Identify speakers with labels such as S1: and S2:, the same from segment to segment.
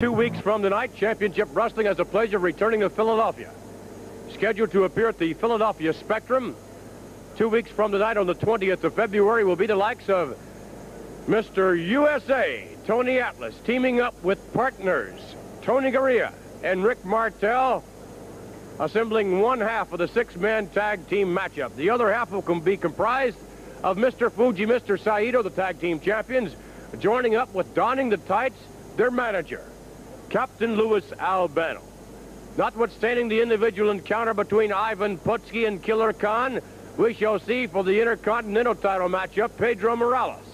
S1: 2 weeks from tonight, Championship Wrestling has the pleasure of returning to Philadelphia. Scheduled to appear at the Philadelphia Spectrum 2 weeks from tonight on the 20th of February will be the likes of Mr. USA, Tony Atlas, teaming up with partners Tony Garea and Rick Martel, assembling one half of the six-man tag team matchup. The other half will be comprised of Mr. Fuji, Mr. Saito, the tag team champions, joining up with donning the tights, their manager, Captain Louis Albano. Notwithstanding the individual encounter between Ivan Putski and Killer Khan, we shall see for the Intercontinental title matchup, Pedro Morales.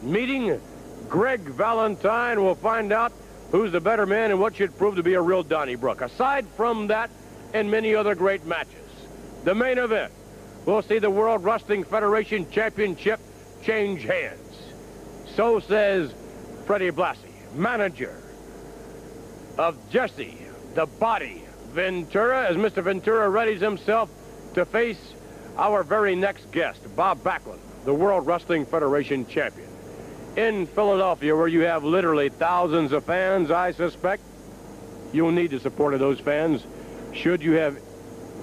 S1: Meeting Greg Valentine, we'll find out who's the better man and what should prove to be a real Donnybrook. Aside from that and many other great matches, the main event, we'll see the World Wrestling Federation Championship change hands. So says Freddie Blassie, manager of Jesse the Body Ventura, as Mr. Ventura readies himself to face our very next guest, Bob Backlund, the World Wrestling Federation champion. In Philadelphia, where you have literally thousands of fans, I suspect you'll need the support of those fans should you have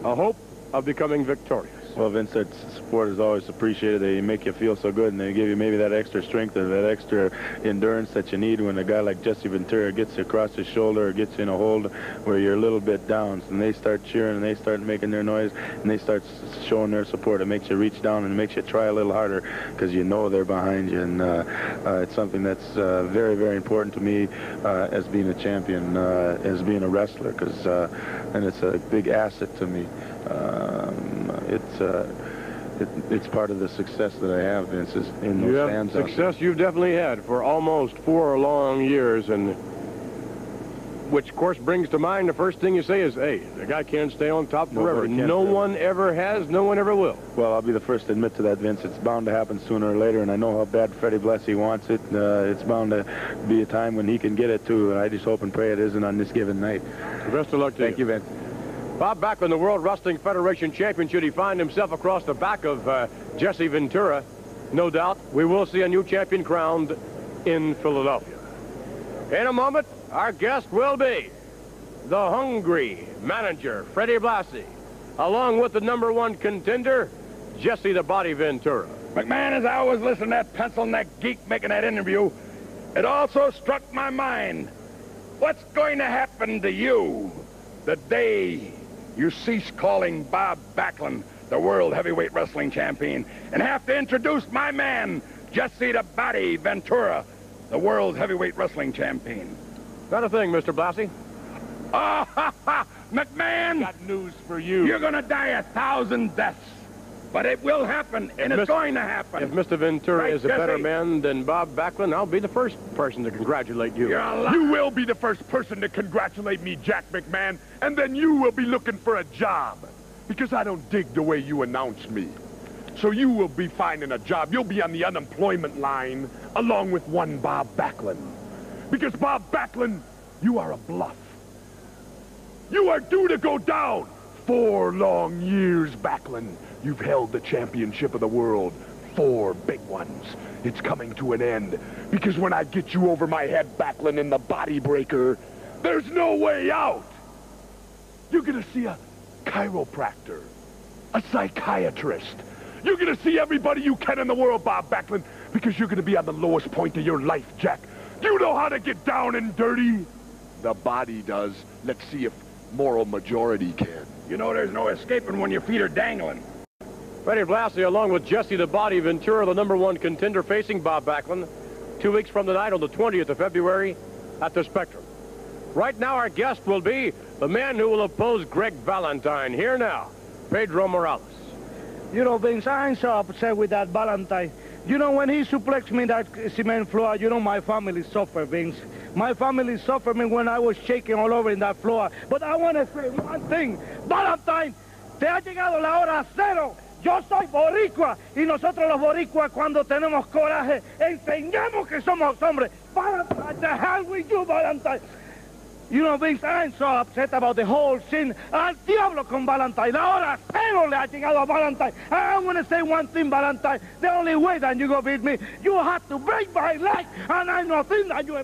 S1: a hope of becoming victorious.
S2: Well, Vince, that support is always appreciated. They make you feel so good, and they give you maybe that extra strength and that extra endurance that you need when a guy like Jesse Ventura gets across his shoulder or gets in a hold where you're a little bit down. And they start cheering, and they start making their noise, and they start showing their support. It makes you reach down and makes you try a little harder because you know they're behind you. And it's something that's very, very important to me as being a champion, as being a wrestler, and it's a big asset to me. It's part of the success that I have, Vince, is in those fans.
S1: Success you've definitely had for almost 4 long years, and which, of course, brings to mind the first thing you say is, hey, the guy can't stay on top forever. No one ever has, no one ever will.
S2: Well, I'll be the first to admit to that, Vince. It's bound to happen sooner or later, and I know how bad Freddie Blassie wants it. It's bound to be a time when he can get it, too, and I just hope and pray it isn't on this given night.
S1: Best of luck to you.
S2: Thank you, Vince.
S1: Bob Backlund, the World Wrestling Federation champion, should he find himself across the back of Jesse Ventura, no doubt we will see a new champion crowned in Philadelphia. In a moment, our guest will be the hungry manager, Freddie Blassie, along with the #1 contender, Jesse the Body Ventura.
S3: McMahon, as I was listening to that pencil-neck geek making that interview, it also struck my mind, what's going to happen to you the day you cease calling Bob Backlund the World Heavyweight Wrestling Champion and have to introduce my man, Jesse the Body Ventura, the World Heavyweight Wrestling Champion?
S1: Not a thing, Mr. Blassie.
S3: Oh, ha, ha. McMahon!
S1: Got news for you.
S3: You're going to die 1,000 deaths. But it will happen, and it's going to happen.
S1: If Mr. Ventura
S3: Right,
S1: is a better
S3: Jesse?
S1: man than Bob Backlund, I'll be the first person to congratulate you.
S4: You will be the first person to congratulate me, Jack McMahon, and then you will be looking for a job. Because I don't dig the way you announced me. So you will be finding a job. You'll be on the unemployment line, along with one Bob Backlund. Because Bob Backlund, you are a bluff. You are due to go down. 4 long years, Backlund. You've held the championship of the world. 4 big ones. It's coming to an end. Because when I get you over my head, Backlund, in the body breaker, there's no way out. You're gonna see a chiropractor, a psychiatrist. You're gonna see everybody you can in the world, Bob Backlund, because you're gonna be on the lowest point of your life, Jack. You know how to get down and dirty? The body does. Let's see if moral majority can.
S3: You know there's no escaping when your feet are dangling.
S1: Freddie Blassie, along with Jesse the Body Ventura, the #1 contender, facing Bob Backlund 2 weeks from tonight on the 20th of February at the Spectrum. Right now, our guest will be the man who will oppose Greg Valentine. Here now, Pedro Morales.
S5: You know, Vince, I ain't so upset with that Valentine. You know, when he suplexed me in that cement floor, you know my family suffered, Vince. My family suffered me when I was shaking all over in that floor. But I want to say one thing. Valentine, te ha llegado la hora cero. Yo soy boricua, y nosotros los boricuas, cuando tenemos coraje, enseñamos que somos hombres. Valentine, the hell with you, Valentine. You know, Vince, I ain't so upset about the whole scene. Al diablo con Valentine. La hora cero le ha llegado a Valentine. I want to say one thing, Valentine. The only way that you go beat me, you have to break my leg, and I know nothing that you...